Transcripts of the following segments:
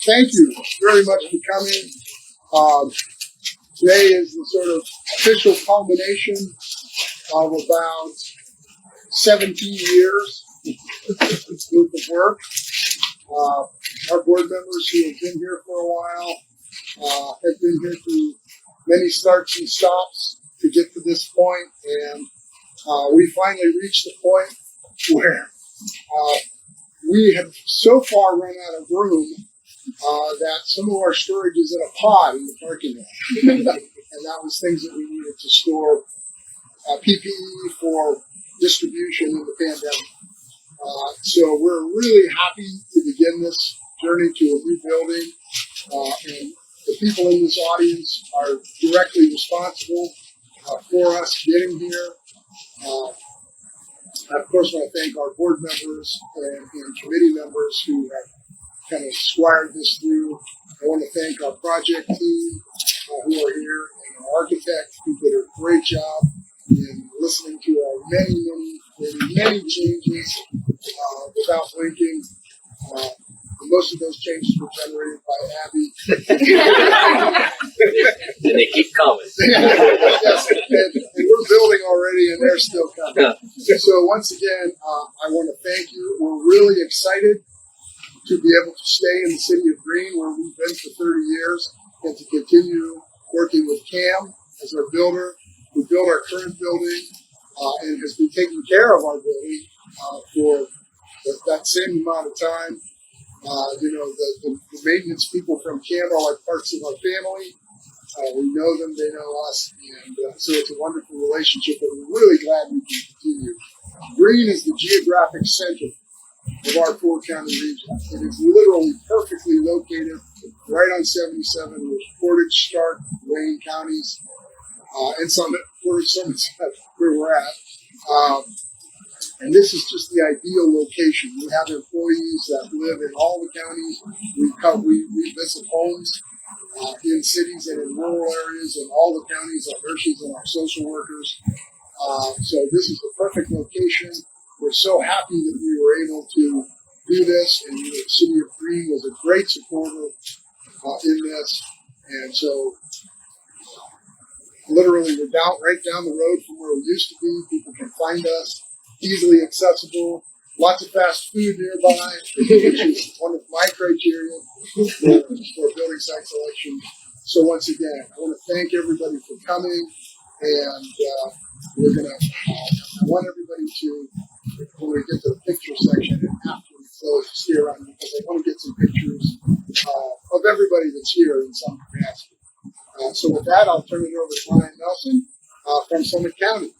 thank you very much for coming. Today is the sort of official culmination of about 17 years worth of work. Our board members who have been here for a while have been here through many starts and stops to get to this point, and we finally reached the point where we have so far run out of room that some of our storage is in a pod in the parking lot. And that was things that we needed to store PPE for distribution in the pandemic. So we're really happy to begin this journey to a new building. And the people in this audience are directly responsible for us getting here. I, of course, want to thank our board members and committee members who have kind of squired this through. I want to thank our project team who are here, and our architect who did a great job in listening to our many changes without blinking. Most of those changes were generated by Abby. And they keep coming. Yes, and we're building already, and they're still coming. So once again, I want to thank you. We're really excited to be able to stay in the city of Green, where we've been for 30 years, and to continue working with Cam as our builder, who built our current building and has been taking care of our building for that same amount of time. The maintenance people from Cam are like parts of our family. We know them, they know us, and so it's a wonderful relationship, and we're really glad we can continue. Green is the geographic center of our four-county region. It is literally perfectly located right on 77, with Portage, Stark, Wayne counties, and Summit, where we're at. And this is just the ideal location. We have employees that live in all the counties. We visit homes in cities and in rural areas in all the counties, our nurses and our social workers. So this is the perfect location. We're so happy that we were able to do this, and the city of Green was a great supporter in this. And so literally we're right down the road from where we used to be. People can find us, easily accessible, lots of fast food nearby, which is one of my criteria for building site selection. So once again, I want to thank everybody for coming, and we're going to want everybody to, when we get to the picture section and after we close, stay around, because I want to get some pictures of everybody that's here in some capacity. So with that, I'll turn it over to Ryan Nelson from Summit County.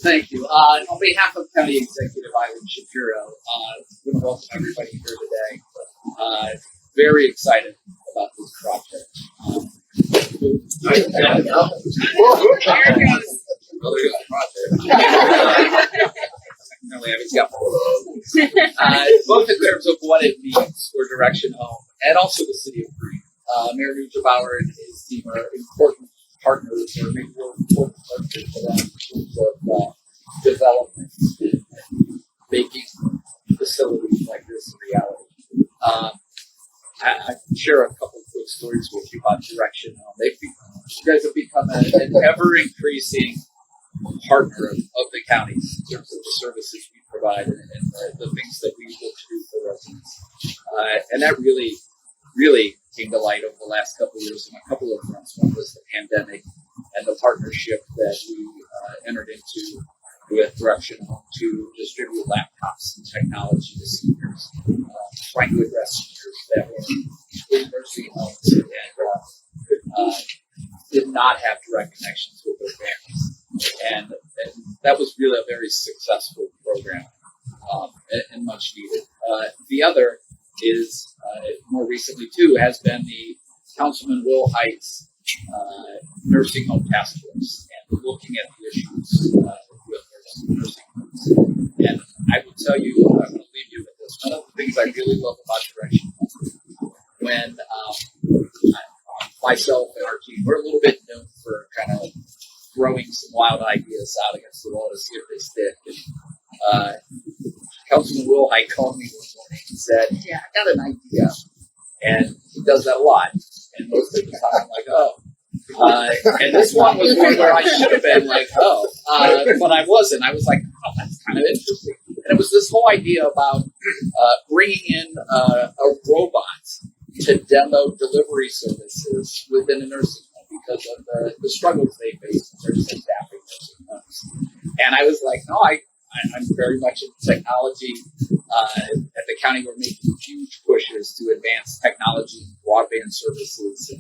Thank you. On behalf of County Executive Ilene Shapiro, I want to welcome everybody here today. Very excited about this project. Both in terms of what it means for Direction Home and also the city of Green. Mayor Neugebauer and his team are important partners, or maybe more important partners for that in terms of development and making facilities like this a reality. I can share a couple of quick stories with you about Direction Home. You guys have become an ever-increasing partner of the counties in terms of the services we provide and the things that we look to do for residents. And that really came to light over the last couple of years on a couple of fronts. One was the pandemic and the partnership that we entered into with Direction Home to distribute laptops and technology to seniors, trying to address seniors that were in nursing homes and did not have direct connections with their families. And that was really a very successful program and much needed. The other is, more recently too, has been the Councilman Will Heights nursing home task force and looking at the issues with nursing homes. And I will tell you, I'm going to leave you with this. One of the things I really love about Direction Home, when myself and our team, we're a little bit known for kind of throwing some wild ideas out against the wall to see if they stick. And Councilman Wilhite called me one morning and said, "Yeah, I got an idea," and he does that a lot. And most of the time, I'm like, "Oh." And this one was one where I should have been like, "Oh," but I wasn't. I was like, "Oh, that's kind of interesting." And it was this whole idea about bringing in a robot to demo delivery services within a nursing home because of the struggles they face in terms of staffing nursing homes. And I was like, "No, I'm very much into technology. At the county, we're making huge pushes to advance technology, broadband services,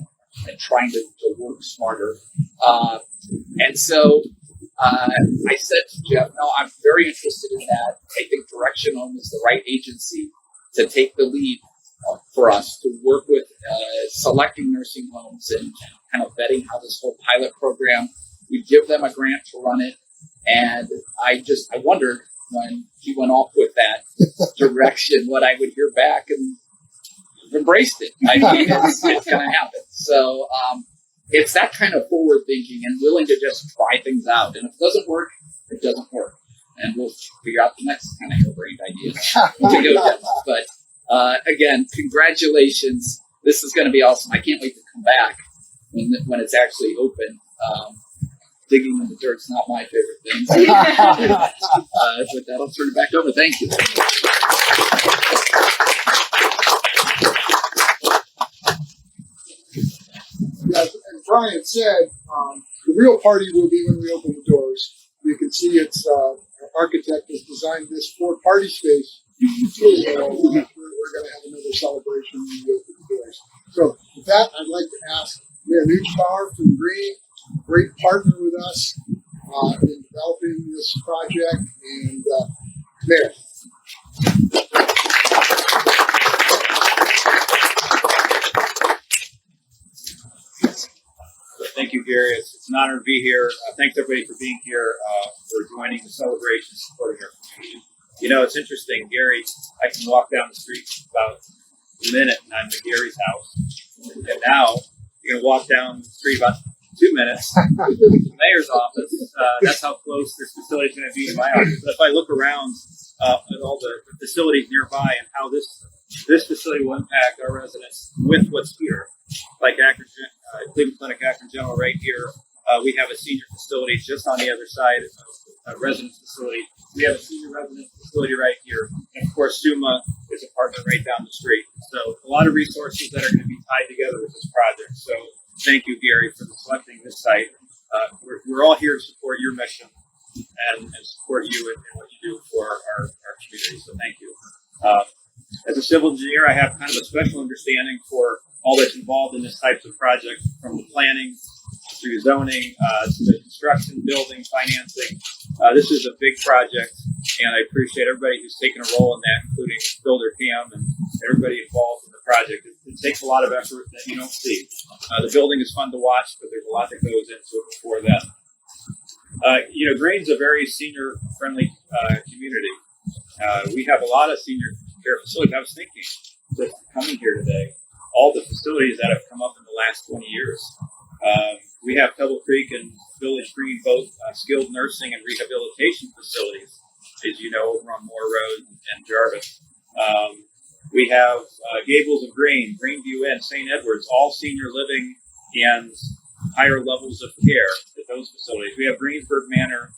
and trying to work smarter." And so I said to Jeff, "No, I'm very interested in that. I think Direction Home is the right agency to take the lead for us to work with selecting nursing homes and kind of vetting how this whole pilot program, we give them a grant to run it." And I wondered when he went off with that direction, what I would hear back, and I've embraced it. I mean, it's going to happen. So it's that kind of forward thinking and willing to just try things out. And if it doesn't work, it doesn't work. And we'll figure out the next kind of no-brain idea to go with. But again, congratulations. This is going to be awesome. I can't wait to come back when it's actually open. Digging in the dirt's not my favorite thing. With that, I'll turn it back over. Thank you. As Brian said, the real party will be when we open the doors. You can see it's our architect has designed this for party space. So we're going to have another celebration when we open the doors. So with that, I'd like to ask Mayor Neugebauer from Green, great partner with us in developing this project, and Mayor. Thank you, Gary. It's an honor to be here. Thanks everybody for being here, for joining the celebration, supporting our community. You know, it's interesting, Gary. I can walk down the street about a minute, and I'm at Gary's house. And now you're gonna walk down the street about 2 minutes to the mayor's office. That's how close this facility is going to be to my office. But if I look around at all the facilities nearby and how this facility will impact our residents with what's here, like Cleveland Clinic Akron General right here. We have a senior facility just on the other side, a residence facility. We have a senior residence facility right here. And of course, SUMA is a partner right down the street. So a lot of resources that are going to be tied together with this project. So thank you, Gary, for selecting this site. We're all here to support your mission and support you in what you do for our community. So thank you. As a civil engineer, I have kind of a special understanding for all that's involved in this types of project, from the planning through zoning to the construction, building, financing. This is a big project, and I appreciate everybody who's taken a role in that, including Builder Pam and everybody involved in the project. It takes a lot of effort that you don't see. The building is fun to watch, but there's a lot that goes into it before that. Green's a very senior-friendly community. We have a lot of senior care facilities. I was thinking, just coming here today, all the facilities that have come up in the last 20 years. We have Pebble Creek and Village Green, both skilled nursing and rehabilitation facilities, as you know, over on Moore Road and Jarvis. We have Gables of Green, Greenview Inn, St. Edwards, all senior living and higher levels of care at those facilities. We have Greensburg Manor,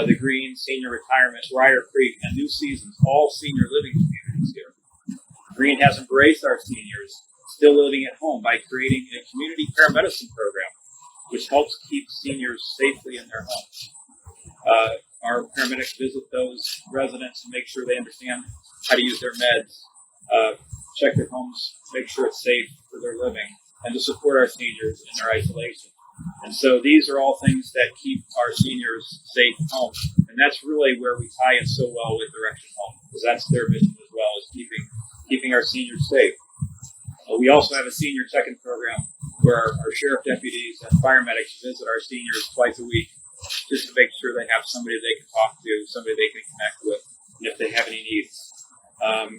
the Green, Senior Retirement, Rider Creek, and New Seasons, all senior living communities here. Green has embraced our seniors still living at home by creating a community paramedicine program, which helps keep seniors safely in their homes. Our paramedics visit those residents and make sure they understand how to use their meds, check their homes, make sure it's safe for their living, and to support our seniors in their isolation. And so these are all things that keep our seniors safe at home. And that's really where we tie in so well with Direction Home, because that's their mission as well, is keeping our seniors safe. We also have a senior check-in program where our sheriff deputies and fire medics visit our seniors twice a week, just to make sure they have somebody they can talk to, somebody they can connect with, and if they have any needs.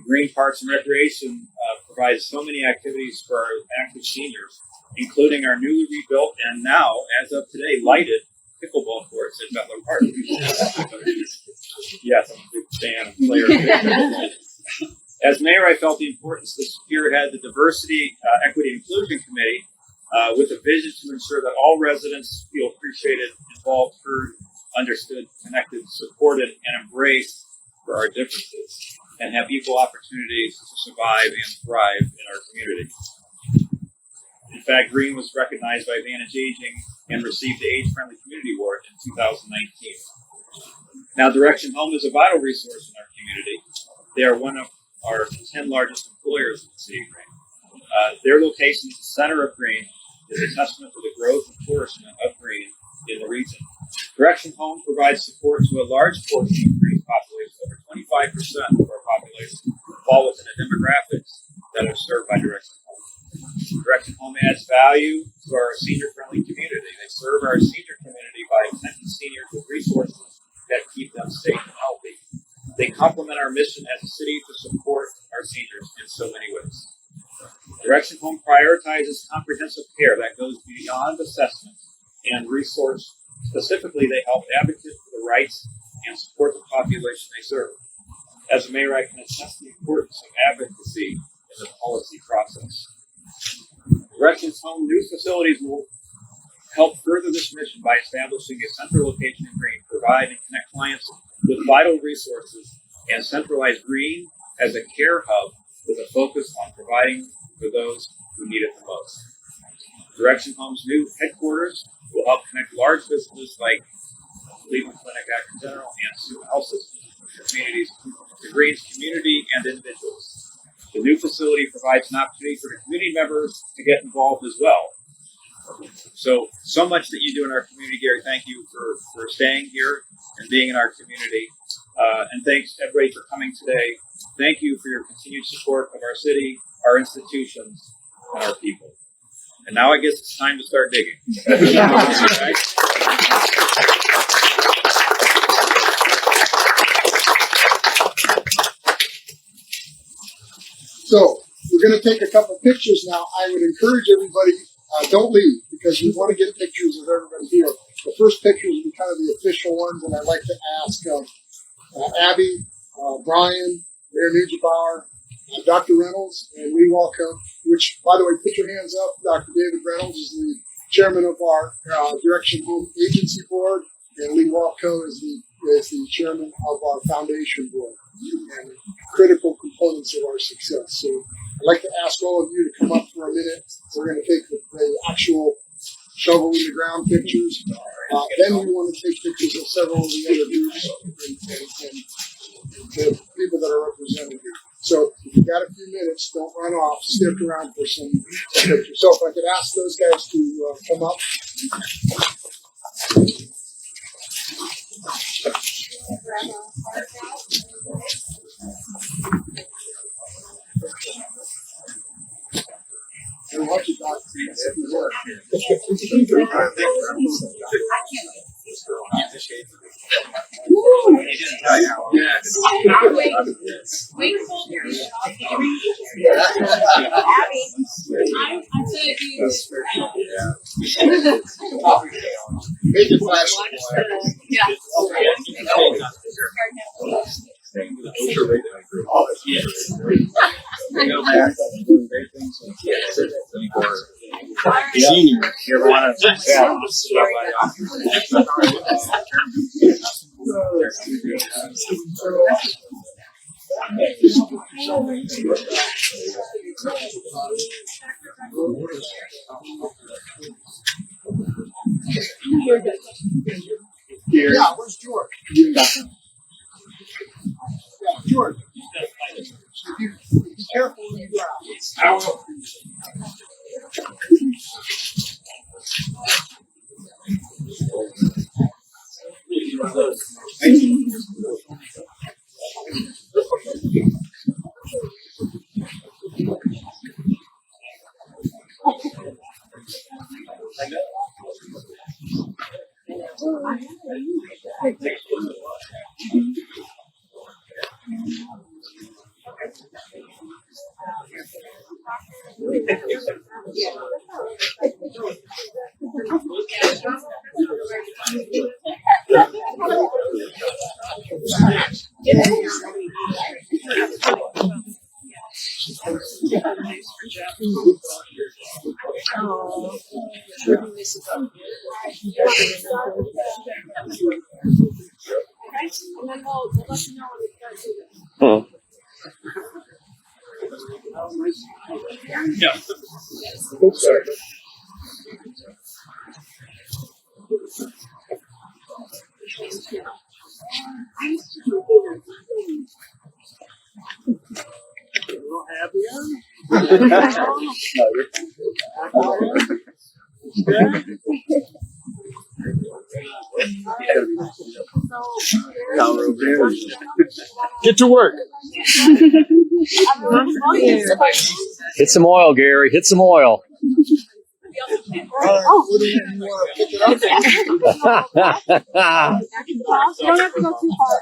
Green Parks and Recreation provides so many activities for our active seniors, including our newly rebuilt and now, as of today, lighted pickleball courts at Butler Park. Yes, I'm a big fan of players. As mayor, I felt the importance to spearhead the Diversity, Equity, and Inclusion Committee with a vision to ensure that all residents feel appreciated, involved, heard, understood, connected, supported, and embraced for our differences, and have equal opportunities to survive and thrive in our community. In fact, Green was recognized by Advantage Aging and received the Age Friendly Community Award in 2019. Now, Direction Home is a vital resource in our community. They are one of our 10 largest employers in the city of Green. Their location at the center of Green is a testament to the growth and flourishment of Green in the region. Direction Home provides support to a large portion of Green's population. Over 25% of our population fall within the demographics that are served by Direction Home. Direction Home adds value to our senior-friendly community. They serve our senior community by connecting seniors with resources that keep them safe and healthy. They complement our mission as a city to support our seniors in so many ways. Direction Home prioritizes comprehensive care that goes beyond assessment and resource. Specifically, they help advocate for the rights and support the population they serve. As a mayor, I can attest to the importance of advocacy in the policy process. Direction Home new facilities will help further this mission by establishing a central location in Green, provide and connect clients with vital resources, and centralize Green as a care hub with a focus on providing for those who need it the most. Direction Home's new headquarters will help connect large businesses like Cleveland Clinic, Akron General, and Sioux Health System communities to Green's community and individuals. The new facility provides an opportunity for the community members to get involved as well. So much that you do in our community, Gary. Thank you for staying here and being in our community. And thanks everybody for coming today. Thank you for your continued support of our city, our institutions, and our people. And now I guess it's time to start digging. So we're going to take a couple pictures now. I would encourage everybody, don't leave, because we want to get pictures of everybody here. The first pictures will be kind of the official ones, and I'd like to ask Abby, Brian, Mayor Neugebauer, Dr. Reynolds, and Lee Walco, which, by the way, put your hands up. Dr. David Reynolds is the chairman of our Direction Home Agency Board, and Lee Walco is the chairman of our foundation board, and critical components of our success. So I'd like to ask all of you to come up for a minute. We're going to take the actual shovel in the ground pictures. Then we want to take pictures of several of the other groups and the people that are represented here. So if you've got a few minutes, don't run off. Stick around for some pictures. So if I could ask those guys to come up. And watch it, Doc. Make it flash. Senior, you're one of them. Yeah, where's George? Yeah, George. Be careful when you go out. I will. Yeah. Get to work. Hit some oil, Gary. Hit some oil. What do you want to pick it up? You don't have to go too far.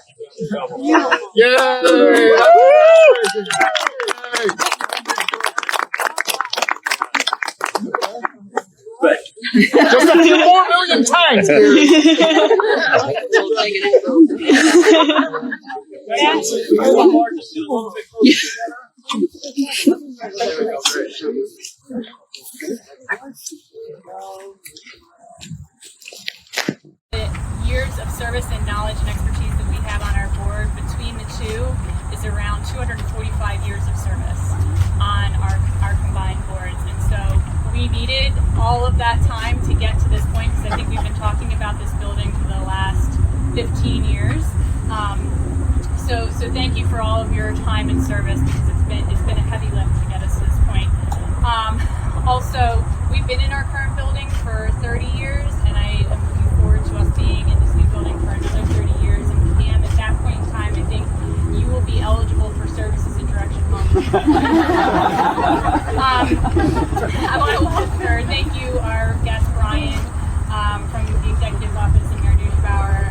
Yay! Just a few more million times, Gary. Years of service and knowledge and expertise that we have on our board between the two is around 245 years of service on our combined boards. And so we needed all of that time to get to this point, because I think we've been talking about this building for the last 15 years. So thank you for all of your time and service, because it's been a heavy lift to get us to this point. Also, we've been in our current building for 30 years, and I am looking forward to us being in this new building for another 30 years. And Pam, at that point in time, I think you will be eligible for services and direction home. I want to also thank you, our guest Brian from the Executive Office of Mayor Neugebauer.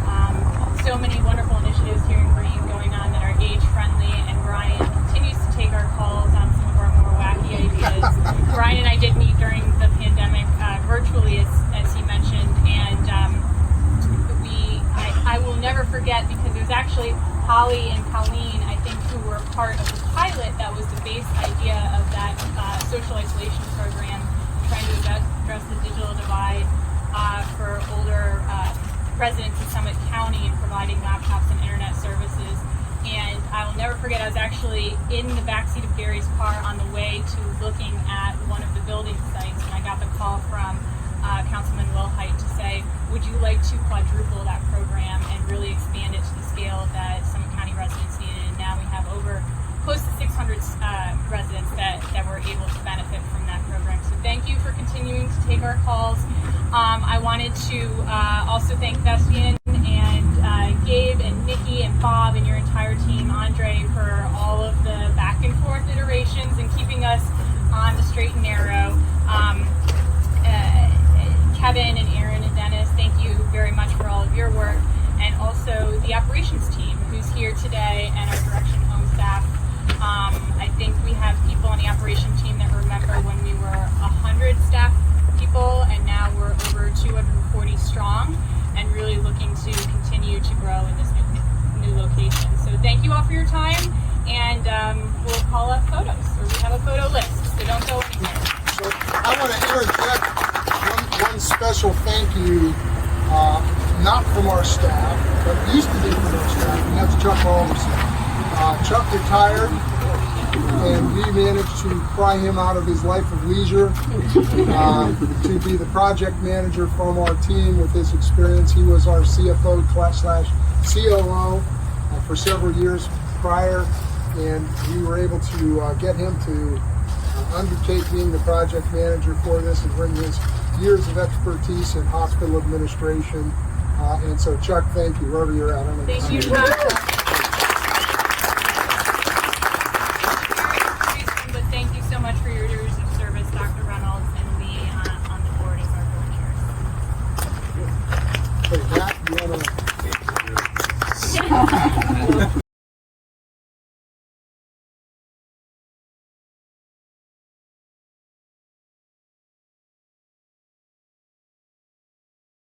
So many wonderful initiatives here in Green going on that are age-friendly, and Brian continues to take our calls on some of our more wacky ideas. Brian and I did meet during the pandemic virtually, as he mentioned, and I will never forget, because it was actually Holly and Colleen, I think, who were part of the pilot that was the base idea of that social isolation program, trying to address the digital divide for older residents in Summit County and providing laptops and internet services. And I will never forget, I was actually in the backseat of Gary's car on the way to looking at one of the building sites, and I got the call from Councilman Wilhite to say, would you like to quadruple that program and really expand it to the scale that Summit County residents needed? And now we have over close to 600 residents that were able to benefit from that program. So thank you for continuing to take our calls. I wanted to also thank Vestian and Gabe and Nikki and Bob and your entire team, Andre, for all of the back and forth iterations and keeping us on the straight and narrow. Kevin and Aaron and Dennis, thank you very much for all of your work. And also the operations team who's here today, and our direction home staff. I think we have people on the operation team that remember when we were 100 staff people, and now we're over 240 strong, and really looking to continue to grow in this new location. So thank you all for your time, and we'll call up photos, or we have a photo list, so don't go anywhere. So I want to interject one special thank you, not from our staff, but used to be from our staff, and that's Chuck Alderson. Chuck retired, and we managed to pry him out of his life of leisure to be the project manager from our team with his experience. He was our CFO / COO for several years prior, and we were able to get him to undertake being the project manager for this and bring his years of expertise in hospital administration. And so, Chuck, thank you, wherever you're at. Thank you, Chuck.